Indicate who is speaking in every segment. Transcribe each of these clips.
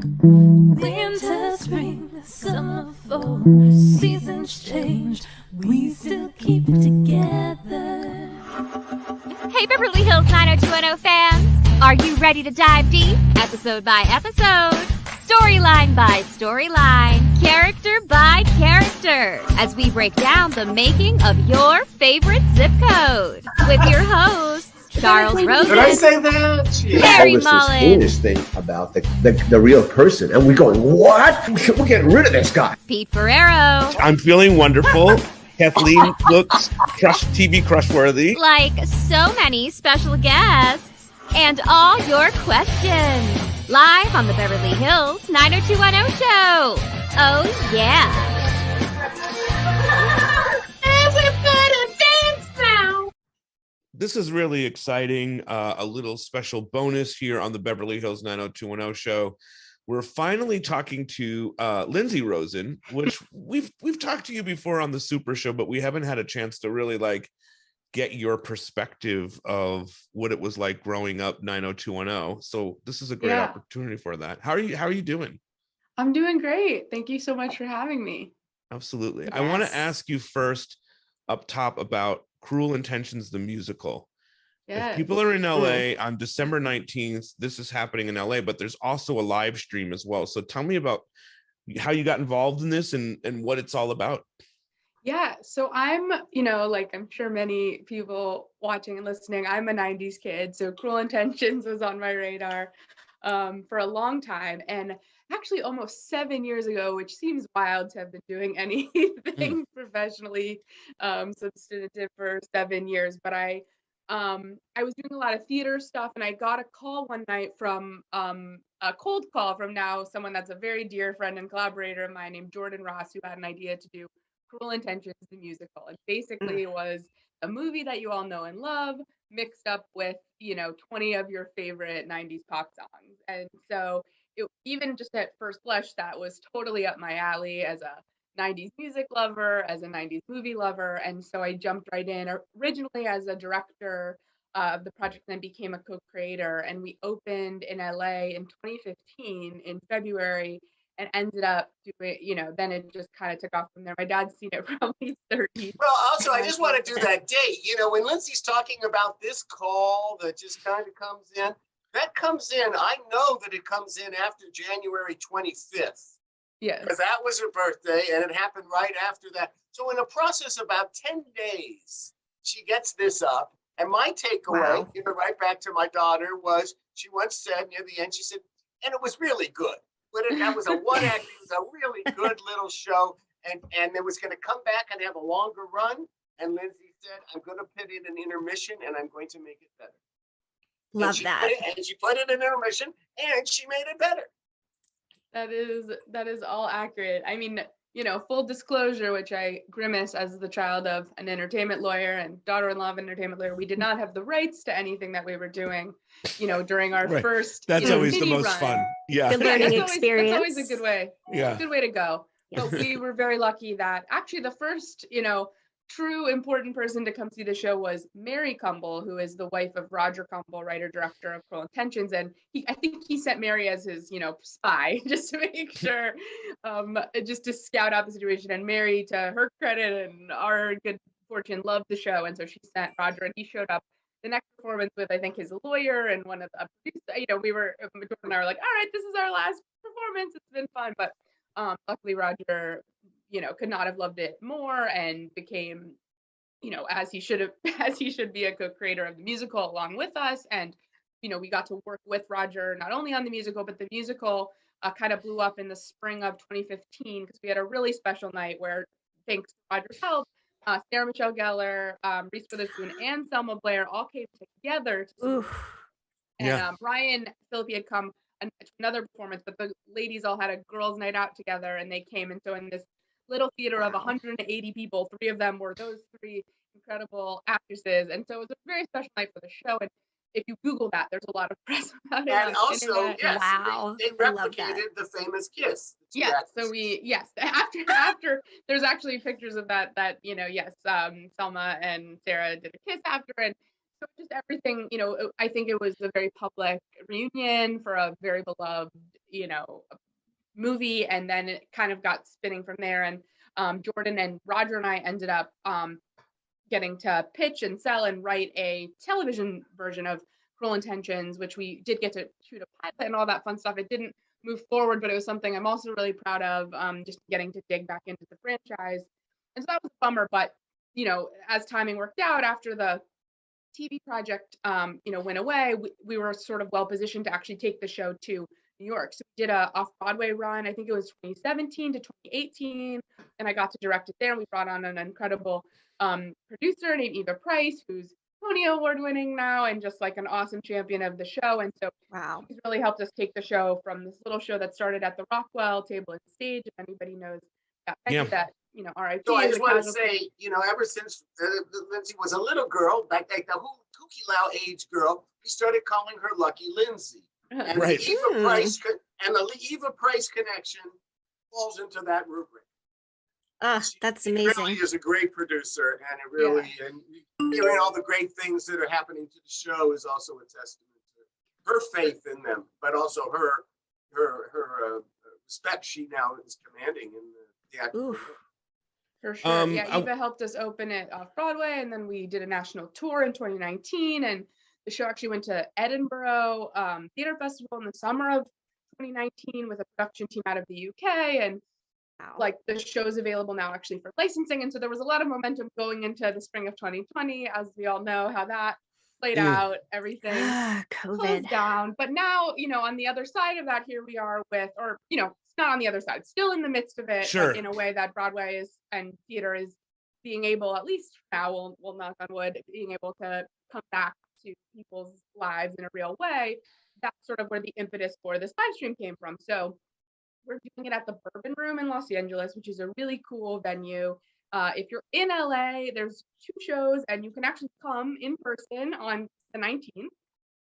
Speaker 1: Winter, spring, summer, fall, seasons change, we still keep it together.
Speaker 2: Hey, Beverly Hills 90210 fans! Are you ready to dive deep, episode by episode, storyline by storyline, character by character, as we break down the making of your favorite zip code? With your hosts, Charles Rosin.
Speaker 3: Did I say that?
Speaker 2: Mary
Speaker 4: All this
Speaker 2: Mullen.
Speaker 4: heinous thing about the real person, and we're going, what? We're getting rid of this guy.
Speaker 2: Pete Ferrero.
Speaker 5: I'm feeling wonderful. Kathleen looks TV crush worthy.
Speaker 2: Like so many special guests. And all your questions. Live on the Beverly Hills 90210 show. Oh, yeah. Everybody dance now.
Speaker 5: This is really exciting. A little special bonus here on the Beverly Hills 90210 show. We're finally talking to Lindsey Rosin, which we've talked to you before on the Super Show, but we haven't had a chance to really get your perspective of what it was like growing up 90210. So this is a great opportunity for that. How are you doing?
Speaker 6: I'm doing great. Thank you so much for having me.
Speaker 5: Absolutely.
Speaker 2: Yes.
Speaker 5: I want to ask you first up top about Cruel Intentions, the musical.
Speaker 6: Yeah.
Speaker 5: If people are in LA on December 19th, this is happening in LA, but there's also a live stream as well. So tell me about how you got involved in this and what it's all about.
Speaker 6: Yeah. So I'm, I'm sure many people watching and listening, I'm a 90s kid. So Cruel Intentions was on my radar for a long time. And actually almost 7 years ago, which seems wild to have been doing anything professionally substantive for 7 years. But I was doing a lot of theater stuff, and I got a call one night from a cold call from now someone that's a very dear friend and collaborator of mine named Jordan Ross, who had an idea to do Cruel Intentions, the musical. And basically it was a movie that you all know and love mixed up with, 20 of your favorite 90s pop songs. And so even just at first blush, that was totally up my alley as a 90s music lover, as a 90s movie lover. And so I jumped right in originally as a director of the project, then became a co-creator. And we opened in LA in 2015 in February and ended up doing, then it just kind of took off from there. My dad's seen it probably 30.
Speaker 3: Well, also, I just want to do that date. When Lindsey's talking about this call that just kind of comes in, that comes in, I know that it comes in after January 25th.
Speaker 6: Yes.
Speaker 3: Because that was her birthday, and it happened right after that. So in a process of about 10 days, she gets this up. And my takeaway, right back to my daughter, was she once said near the end, she said, and it was really good. But that was a one act, it was a really good little show. And it was going to come back and have a longer run. And Lindsey said, I'm going to put in an intermission, and I'm going to make it better.
Speaker 7: Love that.
Speaker 3: And she put in an intermission, and she made it better.
Speaker 6: That is all accurate. I mean, full disclosure, which I grimace as the child of an entertainment lawyer and daughter-in-law of an entertainment lawyer, we did not have the rights to anything that we were doing, during our first.
Speaker 5: That's always the most
Speaker 6: run.
Speaker 5: fun. Yeah.
Speaker 7: Good learning experience.
Speaker 6: That's always a good way.
Speaker 5: Yeah.
Speaker 6: Good way to go. But we were very lucky that actually the first, true important person to come see the show was Mary Cumble, who is the wife of Roger Cumble, writer director of Cruel Intentions, and I think he sent Mary as his spy just to make sure, just to scout out the situation. And Mary, to her credit and our good fortune, loved the show, and so she sent Roger, and he showed up the next performance with I think his lawyer and one of the producers. We were Jordan and I were like, all right, this is our last performance. It's been fun, but luckily Roger could not have loved it more and became, as he should be a co-creator of the musical along with us. And, we got to work with Roger, not only on the musical, but the musical kind of blew up in the spring of 2015 because we had a really special night where, thanks to Roger's help, Sarah Michelle Gellar, Reese Witherspoon, and Selma Blair all came together. And Brian Philippi had come to another performance, but the ladies all had a girls' night out together, and they came. And so in this little theater of 180 people, 3 of them were those 3 incredible actresses. And so it was a very special night for the show. And if you Google that, there's a lot of press about it.
Speaker 3: And also, yes,
Speaker 7: wow,
Speaker 3: they replicated the famous kiss.
Speaker 6: Yes, so after there's actually pictures of that Selma and Sarah did a kiss after, and So just everything, I think it was a very public reunion for a very beloved, movie, and then it kind of got spinning from there. And Jordan and Roger and I ended up getting to pitch and sell and write a television version of Cruel Intentions, which we did get to shoot a pilot and all that fun stuff. It didn't move forward, but it was something I'm also really proud of, just getting to dig back into the franchise. And so that was a bummer, but as timing worked out after the TV project went away, we were sort of well positioned to actually take the show to New York. So we did a off-Broadway run. I think it was 2017 to 2018, and I got to direct it there. And we brought on an incredible producer named Eva Price, who's Tony Award winning now and just like an awesome champion of the show. And so
Speaker 7: Wow.
Speaker 6: he's really helped us take the show from this little show that started at the Rockwell Table and Stage. If anybody knows that, that RIP.
Speaker 3: So I just want to
Speaker 6: casualty.
Speaker 3: say, ever since Lindsey was a little girl, like the Kooky Lau age girl, we started calling her Lucky Lindsey. And
Speaker 5: Right.
Speaker 3: the Eva Price connection falls into that rubric.
Speaker 7: That's
Speaker 3: She
Speaker 7: amazing.
Speaker 3: really is a great producer, and it really, and hearing all the great things that are happening to the show is also a testament to her faith in them, but also her respect she now is commanding in the theatrical.
Speaker 7: Oof.
Speaker 6: For sure. Eva helped us open it off Broadway, and then we did a national tour in 2019, and the show actually went to Edinburgh Theatre Festival in the summer of 2019 with a production team out of the UK, and like the show's available now actually for licensing. And so there was a lot of momentum going into the spring of 2020, as we all know how that played out, everything closed down. But now, on the other side of that, here we are with, or, it's not on the other side, still in the midst of it, but in a way that Broadway is and theater is being able, at least now, we'll knock on wood, being able to come back to people's lives in a real way. That's sort of where the impetus for this live stream came from. So we're doing it at the Bourbon Room in Los Angeles, which is a really cool venue. If you're in LA, there's 2 shows, and you can actually come in person on the 19th.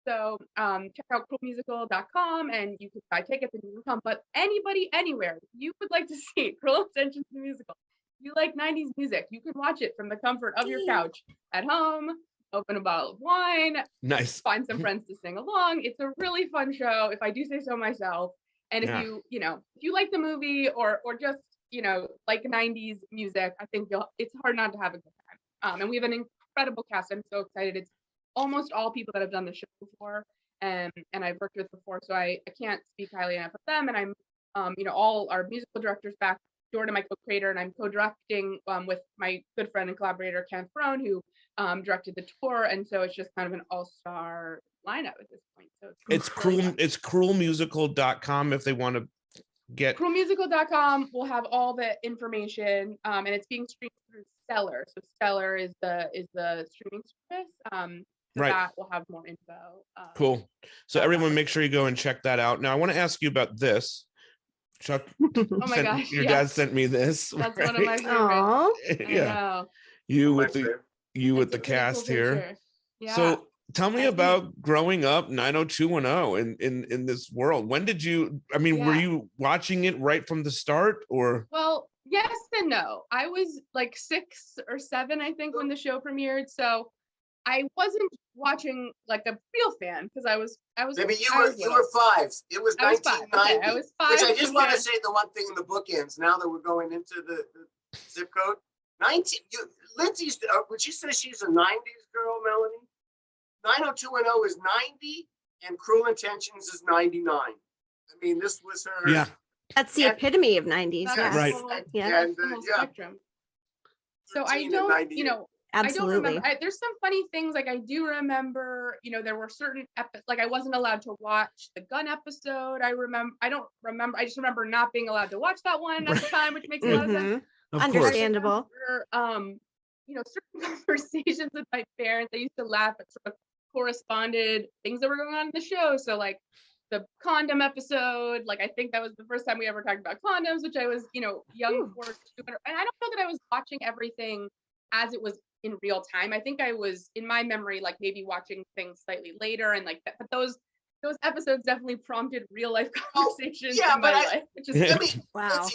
Speaker 6: So check out cruelmusical.com, and you can buy tickets and you can come. But anybody, anywhere, you would like to see Cruel Intentions the musical, you like 90s music, you can watch it from the comfort of your couch at home. Open a bottle of wine.
Speaker 5: Nice.
Speaker 6: Find some friends to sing along. It's a really fun show, if I do say so myself. And if you like the movie or just, like 90s music, I think it's hard not to have a good time. And we have an incredible cast. I'm so excited. It's almost all people that have done the show before and I've worked with before. So I can't speak highly enough of them. And I'm, all our musical directors back, Jordan, my co-creator, and I'm co-directing with my good friend and collaborator, Ken Throne, who directed the tour. And so it's just kind of an all-star lineup at this point. So it's cruelmusical.com if they want to get cruelmusical.com. We'll have all the information, and it's being streamed through Stellar. So Stellar is the streaming service. That will have more info.
Speaker 5: Cool. So everyone, make sure you go and check that out. Now I want to ask you about this. Chuck, your dad sent me this.
Speaker 6: That's one of my favorites.
Speaker 5: Yeah. You with the cast cool here. Yeah. So tell me about growing up 90210 in this world. When did you, were you watching it right from the start or?
Speaker 6: Well, yes and no. I was like 6 or 7, I think, when the show premiered. So I wasn't watching like a real fan because I was.
Speaker 3: Maybe you were 5. It was 1990. Okay,
Speaker 6: I was 5.
Speaker 3: Which I just want to say the one thing in the bookends. Now that we're going into the zip code, 19. Lindsey's. Would you say she's a 90s girl, Melanie? 90210 is 90, and Cruel Intentions is 99. This was her.
Speaker 5: Yeah.
Speaker 7: That's the epitome of 90s.
Speaker 5: Yes. Right.
Speaker 6: Spectrum. So I don't,
Speaker 7: Absolutely.
Speaker 6: I don't remember. There's some funny things. Like I do remember, there were certain like I wasn't allowed to watch the gun episode. I don't remember. I just remember not being allowed to watch that one at the time, which makes a lot of sense.
Speaker 7: Understandable.
Speaker 6: Certain conversations with my parents. I used to laugh at sort of corresponded things that were going on in the show. So like the condom episode, like I think that was the first time we ever talked about condoms, which I was, young for. And I don't know that I was watching everything as it was in real time. I think I was, in my memory, like maybe watching things slightly later and like that. But those episodes definitely prompted real life conversations in my life. Which is
Speaker 3: Lindsey,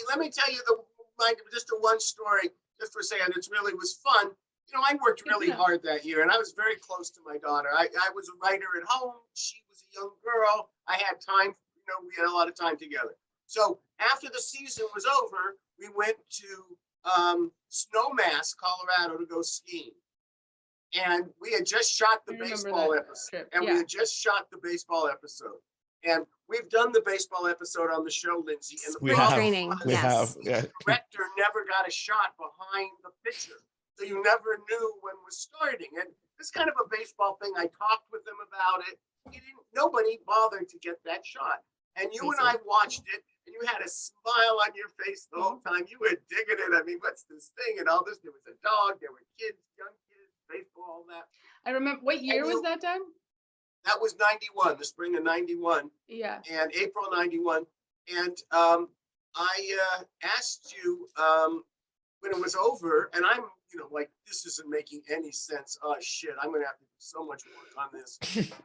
Speaker 3: let me tell you just a one story, just for saying it really was fun. I worked really hard that year, and I was very close to my daughter. I was a writer at home. She was a young girl. I had time, we had a lot of time together. So after the season was over, we went to Snowmass, Colorado to go skiing. And we had just shot the baseball episode. And we had just shot the baseball episode. And we've done the baseball episode on the show, Lindsay. And the
Speaker 7: training.
Speaker 5: We have. Yeah.
Speaker 3: The director never got a shot behind the pitcher. So you never knew when was starting. And this kind of a baseball thing, I talked with them about it. Nobody bothered to get that shot. And you and I watched it, and you had a smile on your face the whole time. You were digging it. I mean, what's this thing? And all this. There was a dog. There were kids, young kids, baseball, all that.
Speaker 6: I remember. What year was that done?
Speaker 3: That was 91, the spring of 91.
Speaker 6: Yeah.
Speaker 3: And April 91. And I asked you when it was over, and I'm, like, this isn't making any sense. Oh, shit, I'm going to have to do so much work on this.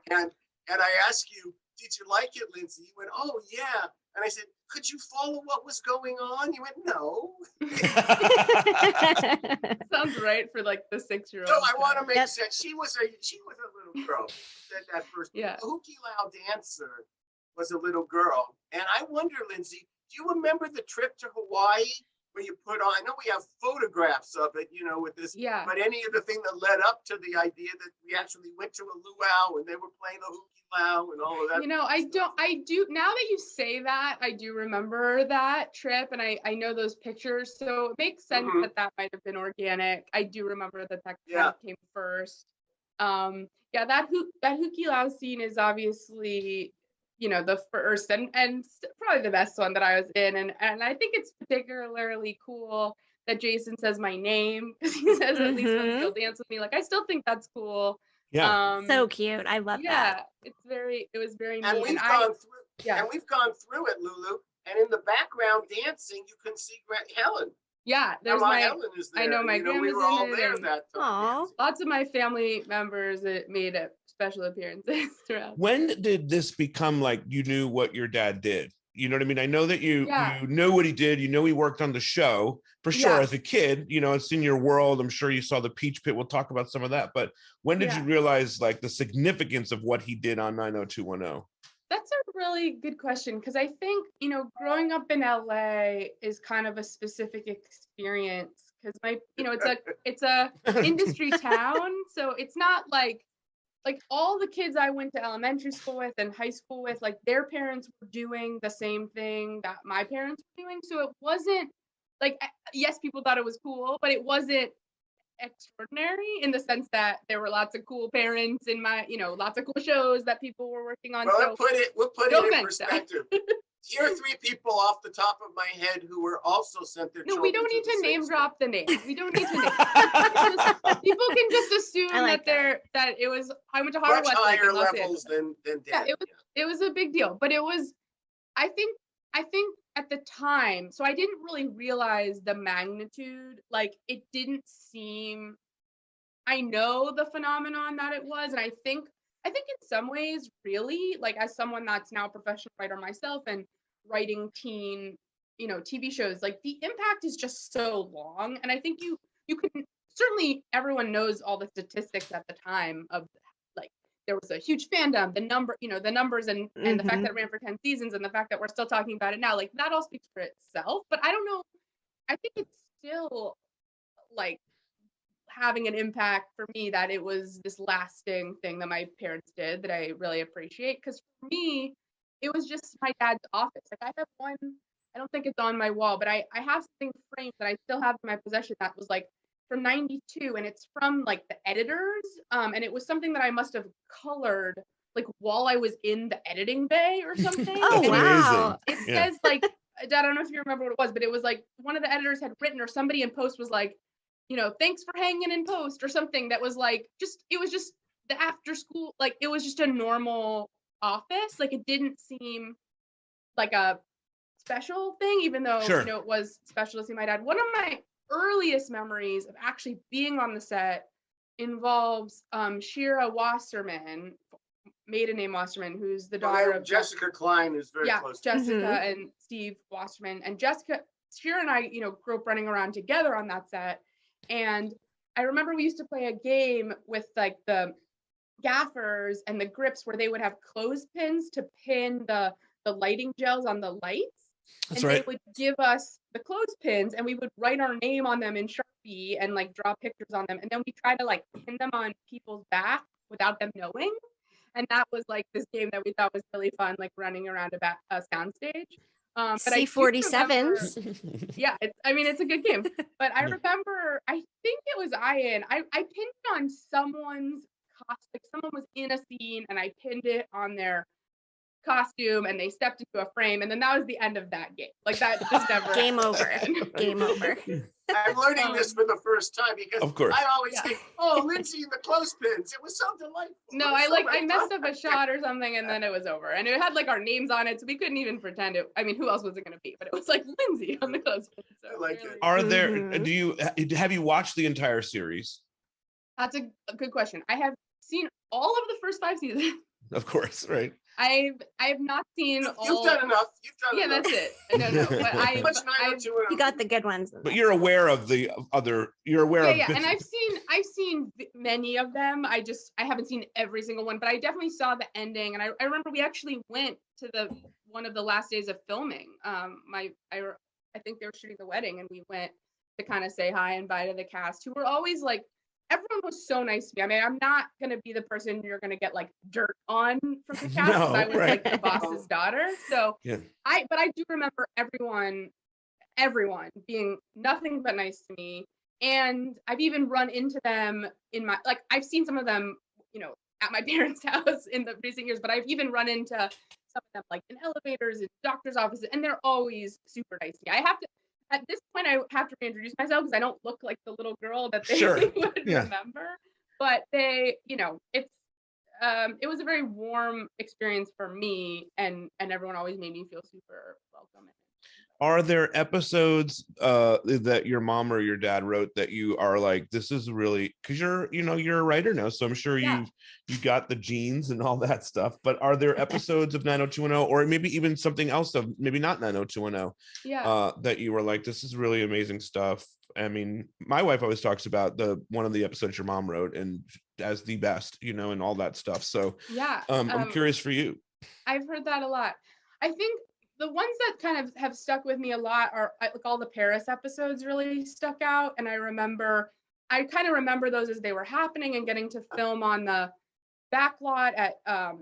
Speaker 3: and I asked you, did you like it, Lindsay? You went, oh, yeah. And I said, could you follow what was going on? You went, no.
Speaker 6: Sounds right for like the 6-year-old.
Speaker 3: So I want to make sense. She was a little girl. That first.
Speaker 6: Yeah.
Speaker 3: The Hukilau dancer was a little girl. And I wonder, Lindsay, do you remember the trip to Hawaii where you put on, I know we have photographs of it, with this, but any of the thing that led up to the idea that we actually went to a luau and they were playing the Hukilau and all of that.
Speaker 6: I do, now that you say that, I do remember that trip and I know those pictures. So it makes sense that might have been organic. I do remember that kind of came first. That Hukilau scene is obviously, the first and probably the best one that I was in. And I think it's particularly cool that Jason says my name because he says at least when he'll dance with me. Like, I still think that's cool.
Speaker 5: Yeah.
Speaker 7: So cute. I love that.
Speaker 6: It was very neat.
Speaker 3: And we've gone through it, Lulu. And in the background dancing, you can see Helen.
Speaker 6: Yeah, there's
Speaker 3: Helen is there.
Speaker 6: I know my grandma's
Speaker 3: we were all
Speaker 6: in it.
Speaker 3: there that time.
Speaker 6: Lots of my family members that made special appearances throughout.
Speaker 5: When did this become like you knew what your dad did? You know what I mean? I know that you knew what he did. He worked on the show for sure as a kid. It's in your world. I'm sure you saw the Peach Pit. We'll talk about some of that. But when did you realize like the significance of what he did on 90210?
Speaker 6: That's a really good question because I think, growing up in LA is kind of a specific experience because it's a industry town. So it's not like all the kids I went to elementary school with and high school with, like their parents were doing the same thing that my parents were doing. So it wasn't like, yes, people thought it was cool, but it wasn't extraordinary in the sense that there were lots of cool parents in my, lots of cool shows that people were working on.
Speaker 3: Well, we'll put it in perspective. Here are 3 people off the top of my head who were also sent their children.
Speaker 6: No, we don't need to name drop the names. We don't need to name. People can just assume that it was. I went to Harvard.
Speaker 3: Much higher levels than
Speaker 6: yeah, it was a big deal, but it was. I think at the time, so I didn't really realize the magnitude. Like it didn't seem. I know the phenomenon that it was, and I think in some ways, really, like as someone that's now a professional writer myself and writing teen, TV shows, like the impact is just so long. And I think you can certainly, everyone knows all the statistics at the time of like, there was a huge fandom, the numbers and the fact that it ran for 10 seasons and the fact that we're still talking about it now, like that all speaks for itself. But I don't know, I think it's still like, having an impact for me that it was this lasting thing that my parents did that I really appreciate. Because for me, it was just my dad's office. Like I have one, I don't think it's on my wall, but I have something framed that I still have in my possession that was like from 92 and it's from like the editors. And it was something that I must have colored like while I was in the editing bay or something.
Speaker 7: Oh, wow.
Speaker 6: It says like, I don't know if you remember what it was, but it was like one of the editors had written or somebody in post was like, thanks for hanging in post or something that was like, it was just the after school, like it was just a normal office. Like it didn't seem like a special thing, even though, it was special to see my dad. One of my earliest memories of actually being on the set involves Shira Wasserman, maiden name Wasserman, who's the daughter of
Speaker 3: Jessica Klein is very close to
Speaker 6: Jessica and Steve Wasserman. And Shira and I, grew up running around together on that set. And I remember we used to play a game with like the gaffers and the grips where they would have clothespins to pin the lighting gels on the lights.
Speaker 5: That's
Speaker 6: and
Speaker 5: right.
Speaker 6: They would give us the clothespins and we would write our name on them in Sharpie and like draw pictures on them. And then we try to like pin them on people's back without them knowing. And that was like this game that we thought was really fun, like running around a soundstage. But
Speaker 7: C-47s.
Speaker 6: Yeah, it's a good game. But I remember, I think it was I pinned it on someone's costume. Like someone was in a scene and I pinned it on their costume and they stepped into a frame, and then that was the end of that game. Like that just never
Speaker 7: Game over. Game over.
Speaker 3: I'm learning this for the first time because
Speaker 5: Of course.
Speaker 3: I always think, oh, Lindsey and the clothespins. It was so delightful.
Speaker 6: No, I messed up a shot or something and then it was over. And it had like our names on it, so we couldn't even pretend it. I mean, who else was it gonna be? But it was like Lindsey on the clothespin. So
Speaker 3: I like it.
Speaker 5: Are there? Have you watched the entire series?
Speaker 6: That's a good question. I have seen all of the first 5 seasons.
Speaker 5: Of course, right.
Speaker 6: I have not seen all.
Speaker 3: You've done enough.
Speaker 6: Yeah,
Speaker 3: enough.
Speaker 6: that's it. No. But I've
Speaker 7: You got the good ones.
Speaker 5: But you're aware of the other. You're aware of.
Speaker 6: Yeah, and I've seen many of them. I haven't seen every single one, but I definitely saw the ending. And I remember we actually went to one of the last days of filming. I think they were shooting the wedding, and we went to kind of say hi and bye to the cast, who were always like. Everyone was so nice to me. I mean, I'm not gonna be the person you're gonna get like dirt on from the cast.
Speaker 5: No,
Speaker 6: I was
Speaker 5: right.
Speaker 6: like the boss's daughter. So
Speaker 5: Yeah.
Speaker 6: but I do remember everyone being nothing but nice to me. And I've even run into them in my I've seen some of them, at my parents' house in the recent years, but I've even run into some of them like in elevators, in doctor's offices, and they're always super nice to me. At this point, I have to reintroduce myself because I don't look like the little girl that they would remember. But they, it was a very warm experience for me, and everyone always made me feel super welcome.
Speaker 5: Are there episodes that your mom or your dad wrote that you are like, this is really, because you're a writer now, so I'm sure you've got the genes and all that stuff. But are there episodes of 90210, or maybe even something else of maybe not 90210, that you were like, this is really amazing stuff? I mean, my wife always talks about one of the episodes your mom wrote and as the best, and all that stuff. So I'm curious for you.
Speaker 6: I've heard that a lot. I think the ones that kind of have stuck with me a lot are like all the Paris episodes really stuck out. And I kind of remember those as they were happening and getting to film on the backlot at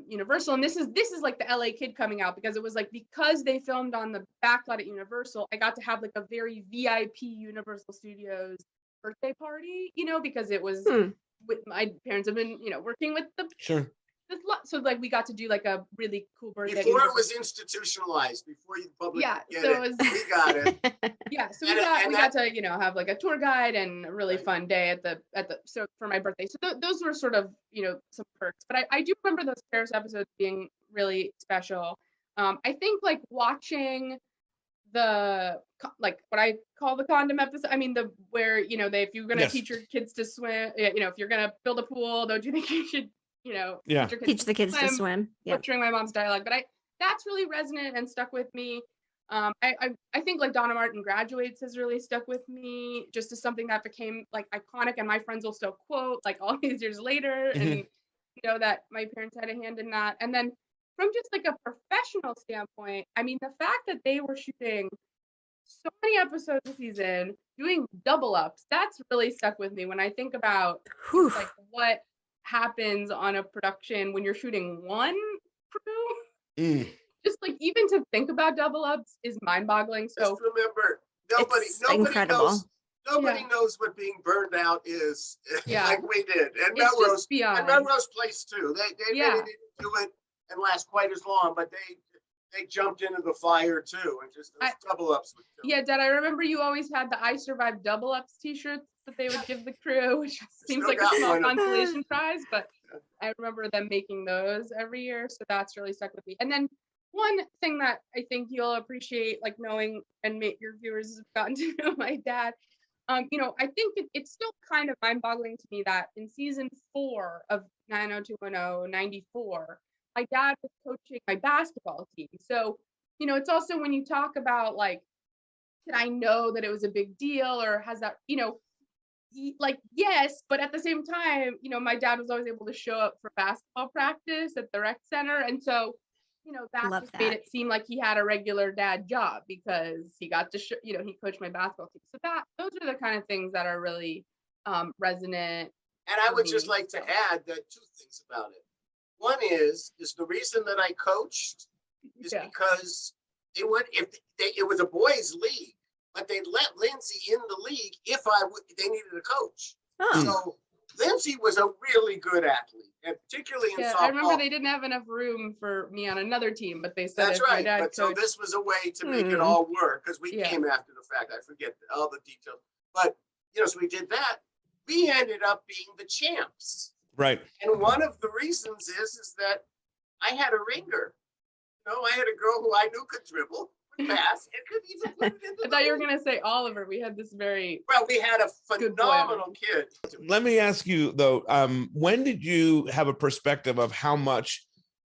Speaker 6: Universal. And this is like the LA kid coming out, because it was like, because they filmed on the backlot at Universal, I got to have like a very VIP Universal Studios birthday party, because it was with my parents have been, working with the so like we got to do like a really cool birthday.
Speaker 3: Before it was institutionalized, before you publicly get
Speaker 6: so
Speaker 3: it, we got it.
Speaker 6: Yeah, so we got to have like a tour guide and a really fun day at the so for my birthday. So those were sort of some perks. But I do remember those Paris episodes being really special. I think like watching the what I call the condom episode. I mean where if you're gonna teach your kids to swim, if you're gonna build a pool, don't you think you should
Speaker 7: teach the kids to swim.
Speaker 6: Butchering my mom's dialogue, but that's really resonant and stuck with me. I think like Donna Martin Graduates has really stuck with me, just as something that became like iconic, and my friends will still quote like all these years later, and that my parents had a hand in that. And then from just like a professional standpoint, I mean, the fact that they were shooting so many episodes a season, doing double ups, that's really stuck with me when I think about like what happens on a production when you're shooting one crew. Just like even to think about double ups is mind-boggling. So
Speaker 3: just remember, nobody knows what being burned out is. Like we did, and Melrose Place too. They really didn't do it and last quite as long, but they jumped into the fire too, and just those double ups.
Speaker 6: Dad, I remember you always had the "I Survived Double Ups" T-shirts that they would give the crew, which seems like a small consolation prize, but I remember them making those every year, so that's really stuck with me. And then one thing that I think you'll appreciate, like knowing, and your viewers have gotten to know my dad, I think it's still kind of mind-boggling to me that in season 4 of 90210 94, my dad was coaching my basketball team. So, it's also when you talk about like, did I know that it was a big deal, or has that, like, yes, but at the same time, my dad was always able to show up for basketball practice at the rec center. And so, that just made it seem like he had a regular dad job because he got to show, he coached my basketball team. So those are the kind of things that are really resonant.
Speaker 3: And I would just like to add that 2 things about it. One is the reason that I coached is because it was a boys' league, but they let Lindsey in the league if they needed a coach. Oh. So Lindsey was a really good athlete, and particularly in softball.
Speaker 6: I remember they didn't have enough room for me on another team, but they said
Speaker 3: that's right. But so this was a way to make it all work because we came after the fact. I forget all the details, but so we did that. We ended up being the champs.
Speaker 5: Right.
Speaker 3: And one of the reasons is that I had a ringer. I had a girl who I knew could dribble, could pass, and could even put it in the
Speaker 6: I thought you were going to say Oliver. We had this we
Speaker 3: had a phenomenal kid.
Speaker 5: Let me ask you, though, when did you have a perspective of how much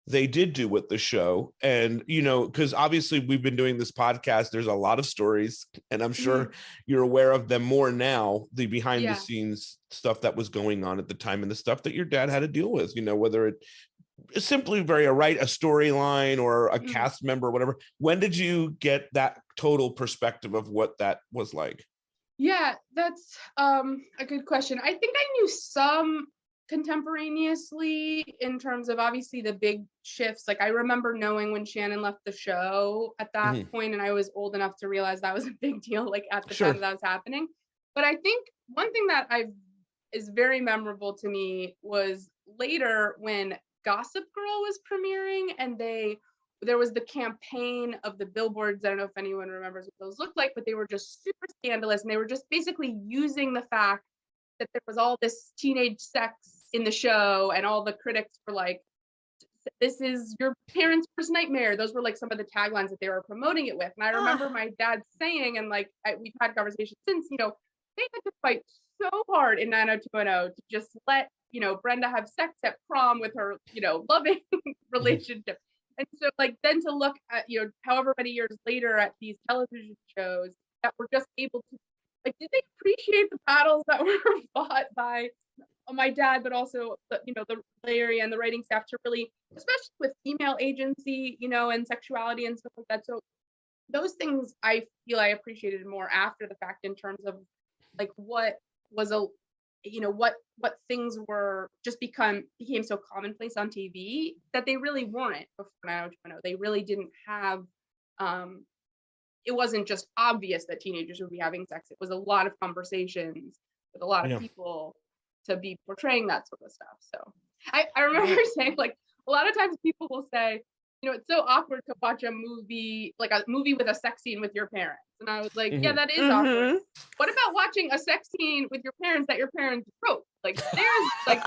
Speaker 5: they did do with the show? And, because obviously we've been doing this podcast, there's a lot of stories, and I'm sure you're aware of them more now, the behind the scenes stuff that was going on at the time and the stuff that your dad had to deal with, whether it simply a storyline or a cast member or whatever. When did you get that total perspective of what that was like?
Speaker 6: Yeah, that's a good question. I think I knew some contemporaneously in terms of obviously the big shifts. Like I remember knowing when Shannon left the show at that point, and I was old enough to realize that was a big deal, like at the time that was happening. But I think one thing that is very memorable to me was later when Gossip Girl was premiering, and there was the campaign of the billboards. I don't know if anyone remembers what those looked like, but they were just super scandalous, and they were just basically using the fact that there was all this teenage sex in the show, and all the critics were like, this is your parents' worst nightmare. Those were like some of the taglines that they were promoting it with. And I remember my dad saying, and like we've had conversations since, they had to fight so hard in 90210 to just let Brenda have sex at prom with her loving relationship. And so like then to look at however many years later at these television shows that were just able to, like, did they appreciate the battles that were fought by my dad, but also the Larry and the writing staff to really, especially with female agency and sexuality and stuff like that. So those things I feel I appreciated more after the fact in terms of like what was what things were just became so commonplace on TV that they really weren't before 90210. They really didn't have it wasn't just obvious that teenagers would be having sex. It was a lot of conversations with a lot of people to be portraying that sort of stuff. So I remember saying, like, a lot of times people will say, it's so awkward to watch a movie, like a movie with a sex scene with your parents. And I was like, yeah, that is awkward. What about watching a sex scene with your parents that your parents wrote? Like, there's like,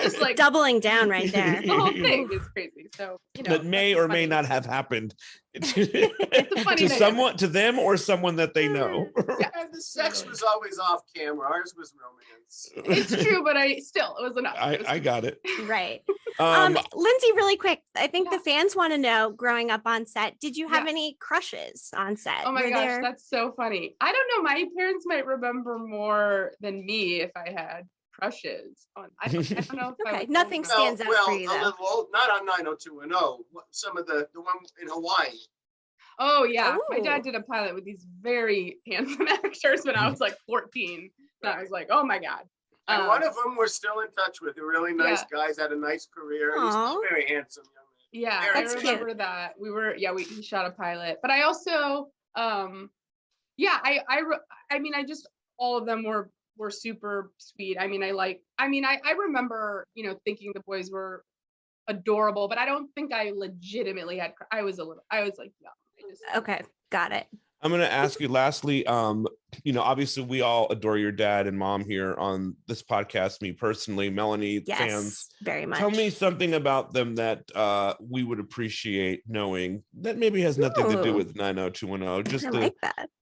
Speaker 6: just like
Speaker 7: doubling down right there.
Speaker 6: The whole thing is crazy. So,
Speaker 5: that may or may not have happened
Speaker 6: it's a funny
Speaker 5: to them or someone that they know.
Speaker 3: Yeah, and the sex was always off camera. Ours was romance.
Speaker 6: It's true, but it was enough.
Speaker 5: I got it.
Speaker 7: Right. Lindsey, really quick, I think the fans want to know, growing up on set, did you have any crushes on set?
Speaker 6: Oh my gosh, that's so funny. I don't know. My parents might remember more than me if I had crushes on. I don't know. If
Speaker 7: nothing stands out for you, though.
Speaker 3: A little old, not on 90210. Some of the one in Hawaii.
Speaker 6: Oh yeah, my dad did a pilot with these very handsome actors when I was like 14. And I was like, oh my god.
Speaker 3: And one of them we're still in touch with. They're really nice guys, had a nice career. He's still very handsome young man.
Speaker 6: Yeah, I remember that. He shot a pilot. But I also, I mean, all of them were super sweet. I mean, I remember, thinking the boys were adorable, but I don't think I legitimately I was like, no.
Speaker 7: Okay, got it.
Speaker 5: I'm going to ask you lastly, obviously we all adore your dad and mom here on this podcast, me personally, Melanie, fans.
Speaker 7: Very much.
Speaker 5: Tell me something about them that we would appreciate knowing that maybe has nothing to do with 90210, just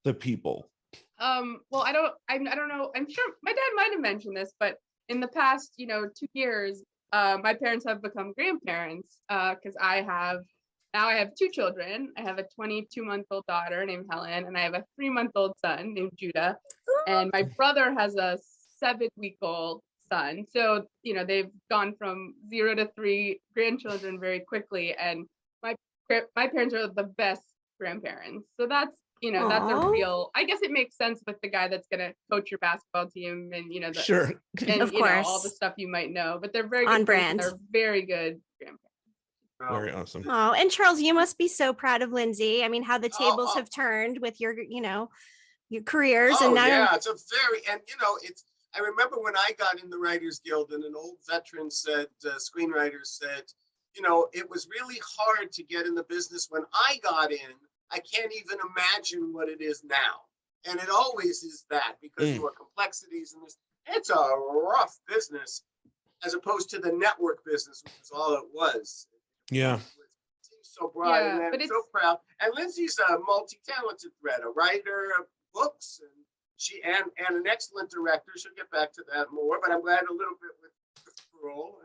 Speaker 5: the people.
Speaker 6: Well, I don't know. I'm sure my dad might have mentioned this, but in the past, 2 years, my parents have become grandparents because I have 2 children. I have a 22-month-old daughter named Helen, and I have a 3-month-old son named Judah. And my brother has a 7-week-old son. So, they've gone from 0 to 3 grandchildren very quickly. And my parents are the best grandparents. So that's, that's a real, I guess it makes sense with the guy that's going to coach your basketball team and,
Speaker 5: Sure.
Speaker 6: and,
Speaker 7: Of course.
Speaker 6: all the stuff you might know, but they're very good
Speaker 7: On
Speaker 6: friends and
Speaker 7: brand.
Speaker 6: they're very good grandparents.
Speaker 5: Very awesome.
Speaker 7: Oh, and Charles, you must be so proud of Lindsay. I mean, how the tables have turned with your careers. And now
Speaker 3: yeah, it's a very, and it's, I remember when I got in the Writers Guild and an old veteran said, screenwriter said, it was really hard to get in the business when I got in. I can't even imagine what it is now. And it always is that because there are complexities in this. It's a rough business as opposed to the network business, which is all it was.
Speaker 5: Yeah.
Speaker 3: It seems so broad,
Speaker 6: Yeah,
Speaker 3: and
Speaker 6: but
Speaker 3: I'm so proud. And Lindsay's a multi-talented thread, a writer of books, and she and an excellent director. She'll get back to that more, but I'm glad a little bit with the role.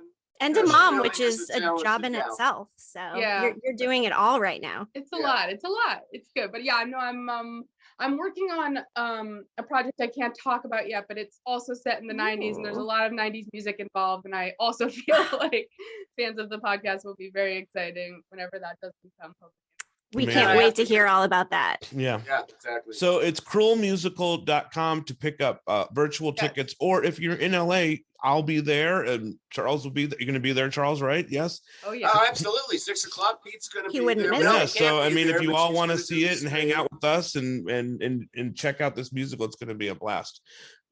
Speaker 7: And
Speaker 3: Yeah,
Speaker 7: a
Speaker 3: she
Speaker 7: mom,
Speaker 3: really
Speaker 7: which
Speaker 3: is
Speaker 7: is
Speaker 3: a
Speaker 7: a job
Speaker 3: talented
Speaker 7: in
Speaker 3: gal.
Speaker 7: itself. So
Speaker 6: Yeah.
Speaker 7: you're doing it all right now.
Speaker 6: It's a lot. It's a lot. It's good. But yeah, no, I'm working on a project I can't talk about yet, but it's also set in the 90s and there's a lot of 90s music involved. And I also feel like fans of the podcast will be very exciting whenever that does become public.
Speaker 7: We
Speaker 5: Amazing.
Speaker 7: can't wait to hear all about that.
Speaker 5: Yeah.
Speaker 3: Yeah, exactly.
Speaker 5: So it's cruelmusical.com to pick up virtual tickets, or if you're in LA, I'll be there and Charles will be there. You're going to be there, Charles, right? Yes.
Speaker 6: Oh yeah.
Speaker 3: Absolutely. 6 o'clock. Pete's going to
Speaker 7: He
Speaker 3: be
Speaker 7: wouldn't
Speaker 3: there.
Speaker 7: miss
Speaker 3: Well,
Speaker 5: Yeah.
Speaker 7: it.
Speaker 3: he can't
Speaker 5: So I
Speaker 3: be
Speaker 5: mean,
Speaker 3: there,
Speaker 5: if you
Speaker 3: but
Speaker 5: all
Speaker 3: she's
Speaker 5: want to
Speaker 3: gonna
Speaker 5: see
Speaker 3: do
Speaker 5: it and hang
Speaker 3: stream.
Speaker 5: out with us and check out this musical, it's going to be a blast.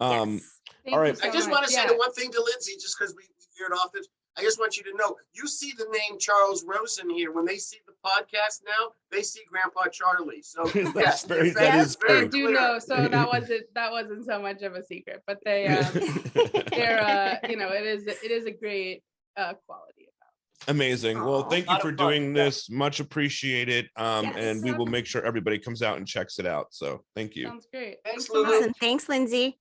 Speaker 7: Yes.
Speaker 6: Thank
Speaker 5: all
Speaker 6: you
Speaker 5: right.
Speaker 6: so
Speaker 3: I just
Speaker 6: much.
Speaker 3: want to say
Speaker 6: Yeah.
Speaker 3: the one thing to Lindsay, just because we veered off this. I just want you to know, you see the name Charles Rosin here. When they see the podcast now, they see Grandpa Charlie. So
Speaker 5: That's very-
Speaker 3: that
Speaker 5: that
Speaker 3: is
Speaker 5: is
Speaker 3: very
Speaker 6: They do
Speaker 3: clear.
Speaker 6: know, so that wasn't so much of a secret, but they're it is a great quality about.
Speaker 5: Amazing. Well,
Speaker 7: Aw.
Speaker 5: thank you
Speaker 3: Lot
Speaker 5: for
Speaker 3: of fun,
Speaker 5: doing
Speaker 3: yeah.
Speaker 5: this. Much appreciated.
Speaker 7: Yes.
Speaker 5: And we will make sure everybody comes out and checks it out. So thank you.
Speaker 6: Sounds great.
Speaker 3: Thanks,
Speaker 6: Thanks so much.
Speaker 3: Lulu.
Speaker 7: Awesome. Thanks, Lindsay.